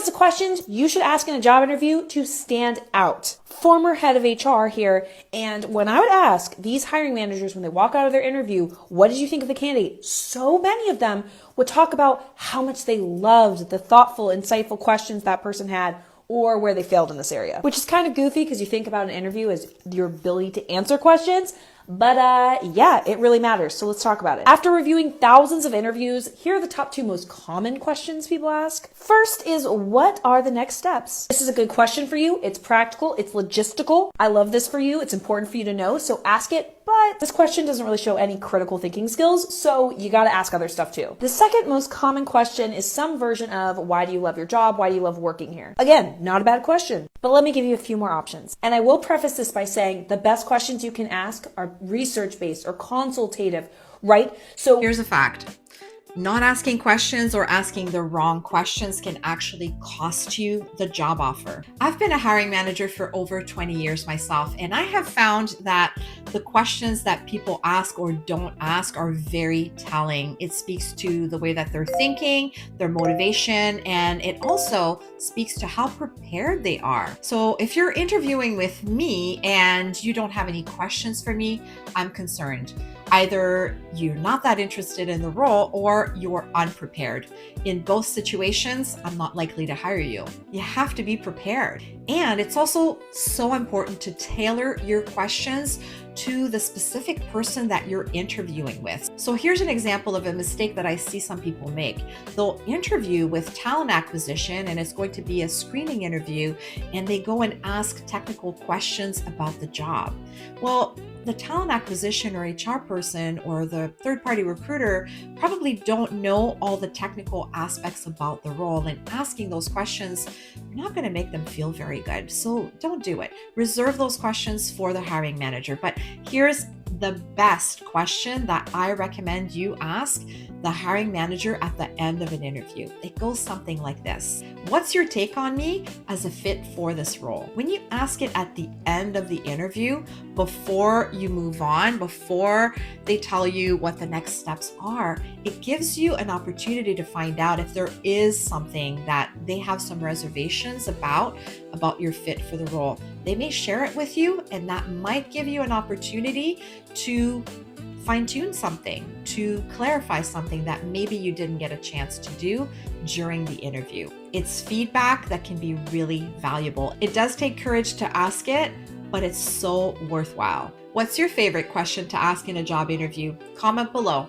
list of questions you should ask in a job interview to stand out. Former head of HR here, and when I would ask these hiring managers when they walk out of their interview, what did you think of the candidate? So many of them would talk about how much they loved the thoughtful, insightful questions that person had, or where they failed in this area, which is kind of goofy because you think about an interview as your ability to answer questions. But yeah, it really matters. So let's talk about it. After reviewing thousands of interviews, here are the top 2 most common questions people ask. First is, what are the next steps? This is a good question for you. It's practical. It's logistical. I love this for you. It's important for you to know. So ask it. But this question doesn't really show any critical thinking skills, so you got to ask other stuff too. The second most common question is some version of, why do you love your job? Why do you love working here? Again, not a bad question, but let me give you a few more options. And I will preface this by saying the best questions you can ask are research-based or consultative, right? So here's a fact. Not asking questions or asking the wrong questions can actually cost you the job offer. I've been a hiring manager for over 20 years myself, and I have found that the questions that people ask or don't ask are very telling. It speaks to the way that they're thinking, their motivation, and it also speaks to how prepared they are. So if you're interviewing with me and you don't have any questions for me, I'm concerned. Either you're not that interested in the role or you're unprepared. In both situations, I'm not likely to hire you. You have to be prepared. And it's also so important to tailor your questions to the specific person that you're interviewing with. So here's an example of a mistake that I see some people make. They'll interview with talent acquisition, and it's going to be a screening interview, and they go and ask technical questions about the job. Well, the talent acquisition or HR person or the third-party recruiter probably don't know all the technical aspects about the role, and asking those questions are not going to make them feel very good. So don't do it. Reserve those questions for the hiring manager. But here's the best question that I recommend you ask the hiring manager at the end of an interview. It goes something like this. What's your take on me as a fit for this role? When you ask it at the end of the interview, before you move on, before they tell you what the next steps are, it gives you an opportunity to find out if there is something that they have some reservations about your fit for the role. They may share it with you, and that might give you an opportunity to fine-tune something, to clarify something that maybe you didn't get a chance to do during the interview. It's feedback that can be really valuable. It does take courage to ask it, but it's so worthwhile. What's your favorite question to ask in a job interview? Comment below.